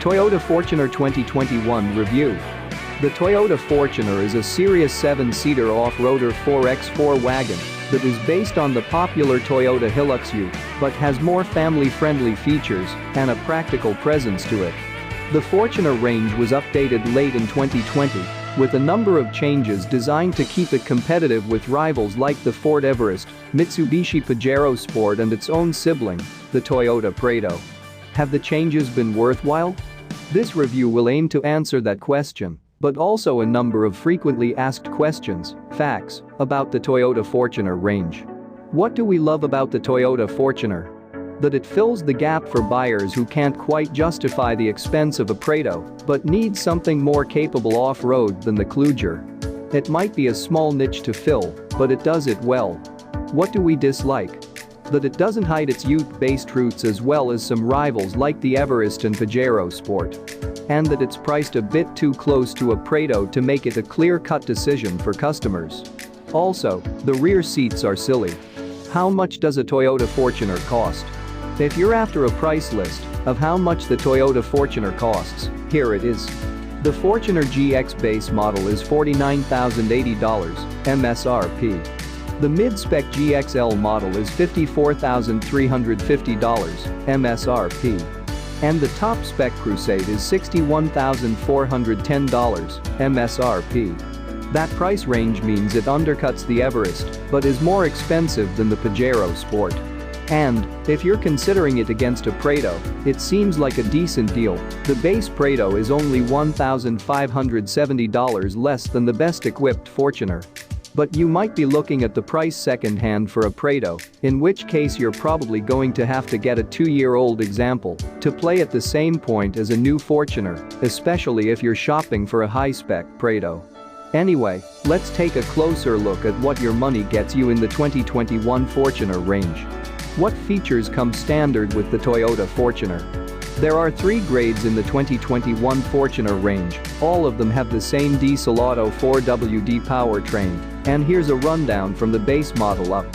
Toyota Fortuner 2021 review. The Toyota Fortuner is a serious 7-seater off-roader 4x4 wagon that is based on the popular Toyota Hilux Ute but has more family-friendly features and a practical presence to it. The Fortuner range was updated late in 2020 with a number of changes designed to keep it competitive with rivals like the Ford Everest, Mitsubishi Pajero Sport and its own sibling, the Toyota Prado. Have the changes been worthwhile? This review will aim to answer that question, but also a number of frequently asked questions, facts, about the Toyota Fortuner range. What do we love about the Toyota Fortuner? That it fills the gap for buyers who can't quite justify the expense of a Prado but need something more capable off-road than the Kluger. It might be a small niche to fill, but it does it well. What do we dislike? That it doesn't hide its Ute-based roots as well as some rivals like the Everest and Pajero Sport. And that it's priced a bit too close to a Prado to make it a clear-cut decision for customers. Also, the rear seats are silly. How much does a Toyota Fortuner cost? If you're after a price list of how much the Toyota Fortuner costs, here it is. The Fortuner GX base model is $49,080 MSRP. The mid-spec GXL model is $54,350 MSRP. And the top-spec Crusade is $61,410 MSRP. That price range means it undercuts the Everest but is more expensive than the Pajero Sport. And, if you're considering it against a Prado, it seems like a decent deal. The base Prado is only $1,570 less than the best-equipped Fortuner. But you might be looking at the price second-hand for a Prado, in which case you're probably going to have to get a 2-year-old example to play at the same point as a new Fortuner, especially if you're shopping for a high-spec Prado. Anyway, let's take a closer look at what your money gets you in the 2021 Fortuner range. What features come standard with the Toyota Fortuner? There are 3 grades in the 2021 Fortuner range, all of them have the same diesel Auto 4WD powertrain, and here's a rundown from the base model up.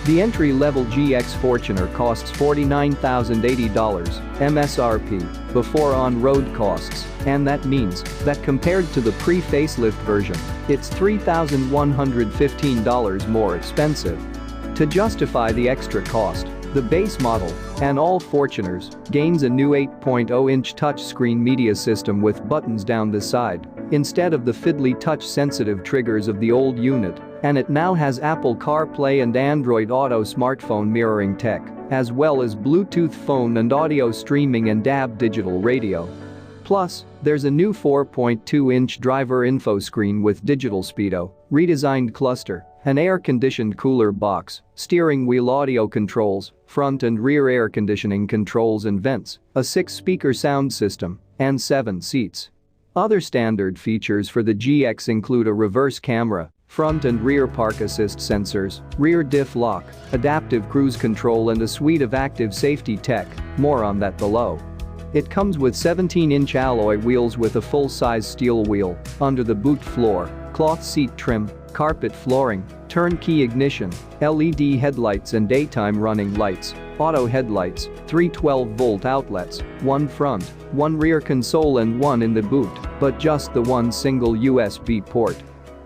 The entry-level GX Fortuner costs $49,080 MSRP before on-road costs, and that means that compared to the pre-facelift version, it's $3,115 more expensive. To justify the extra cost, the base model, and all Fortuners, gains a new 8.0-inch touchscreen media system with buttons down the side, instead of the fiddly touch-sensitive triggers of the old unit, and it now has Apple CarPlay and Android Auto smartphone mirroring tech, as well as Bluetooth phone and audio streaming and DAB digital radio. Plus, there's a new 4.2-inch driver info screen with digital speedo, redesigned cluster, an air-conditioned cooler box, steering wheel audio controls, front and rear air conditioning controls and vents, a 6-speaker sound system, and 7 seats. Other standard features for the GX include a reverse camera, front and rear park assist sensors, rear diff lock, adaptive cruise control and a suite of active safety tech, more on that below. It comes with 17-inch alloy wheels with a full-size steel wheel, under the boot floor, cloth seat trim, carpet flooring, turnkey ignition, LED headlights and daytime running lights, auto headlights, 3 12-volt outlets, 1 front, 1 rear console and 1 in the boot, but just the 1 single USB port.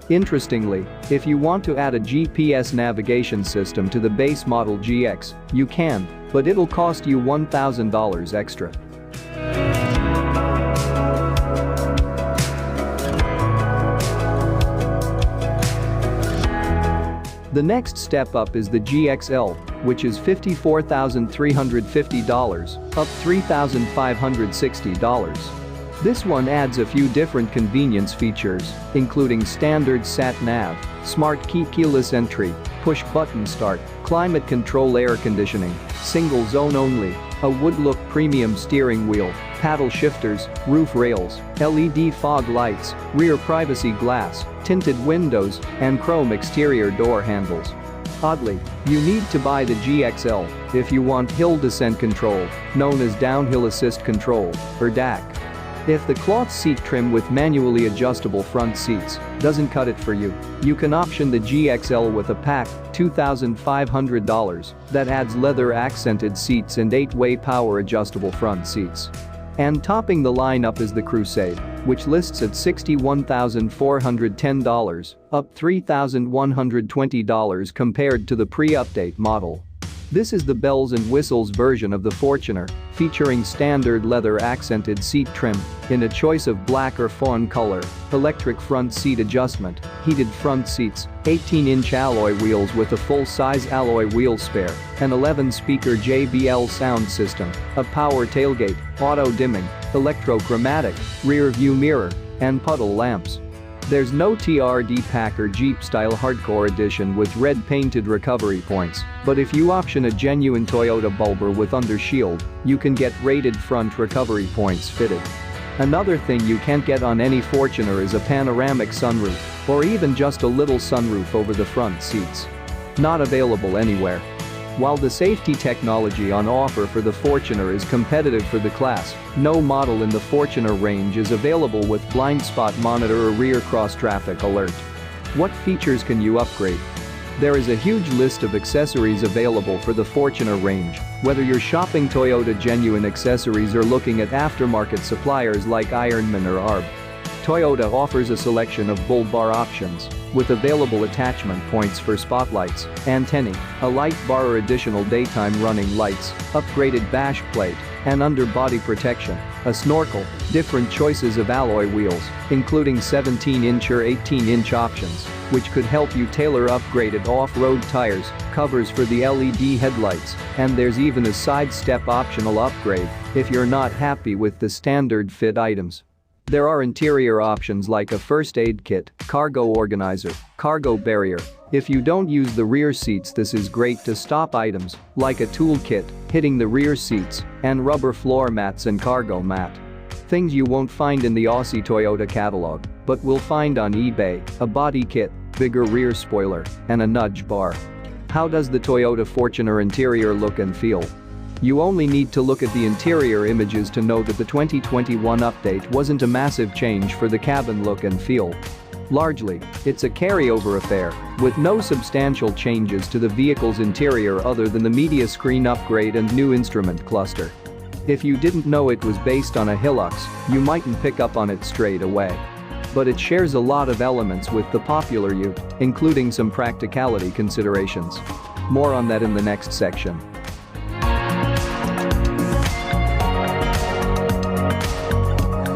Interestingly, if you want to add a GPS navigation system to the base model GX, you can, but it'll cost you $1,000 extra. The next step up is the GXL, which is $54,350, up $3,560. This one adds a few different convenience features, including standard sat-nav, smart key keyless entry, push-button start, climate control air conditioning, single zone only, a wood-look premium steering wheel, paddle shifters, roof rails, LED fog lights, rear privacy glass, tinted windows, and chrome exterior door handles. Oddly, you need to buy the GXL if you want hill descent control, known as downhill assist control, or DAC. If the cloth seat trim with manually adjustable front seats doesn't cut it for you, you can option the GXL with a pack, $2,500, that adds leather accented seats and 8-way power adjustable front seats. And topping the lineup is the Crusade, which lists at $61,410, up $3,120 compared to the pre-update model. This is the bells and whistles version of the Fortuner, featuring standard leather accented seat trim in a choice of black or fawn color, electric front seat adjustment, heated front seats, 18-inch alloy wheels with a full-size alloy wheel spare, an 11-speaker JBL sound system, a power tailgate, auto-dimming, electrochromatic, rear-view mirror, and puddle lamps. There's no TRD pack or Jeep-style hardcore edition with red painted recovery points, but if you option a genuine Toyota bulber with undershield, you can get rated front recovery points fitted. Another thing you can't get on any Fortuner is a panoramic sunroof, or even just a little sunroof over the front seats. Not available anywhere. While the safety technology on offer for the Fortuner is competitive for the class, no model in the Fortuner range is available with blind spot monitor or rear cross-traffic alert. What features can you upgrade? There is a huge list of accessories available for the Fortuner range, whether you're shopping Toyota genuine accessories or looking at aftermarket suppliers like Ironman or ARB. Toyota offers a selection of bull bar options, with available attachment points for spotlights, antennae, a light bar or additional daytime running lights, upgraded bash plate, and underbody protection, a snorkel, different choices of alloy wheels, including 17-inch or 18-inch options, which could help you tailor upgraded off-road tires, covers for the LED headlights, and there's even a side step optional upgrade if you're not happy with the standard fit items. There are interior options like a first aid kit, cargo organizer, cargo barrier. If you don't use the rear seats, this is great to stop items like a tool kit hitting the rear seats and rubber floor mats and cargo mat. Things you won't find in the Aussie Toyota catalog, but will find on eBay, a body kit, bigger rear spoiler, and a nudge bar. How does the Toyota Fortuner interior look and feel? You only need to look at the interior images to know that the 2021 update wasn't a massive change for the cabin look and feel. Largely, it's a carryover affair, with no substantial changes to the vehicle's interior other than the media screen upgrade and new instrument cluster. If you didn't know it was based on a Hilux, you mightn't pick up on it straight away. But it shares a lot of elements with the popular Ute, including some practicality considerations. More on that in the next section.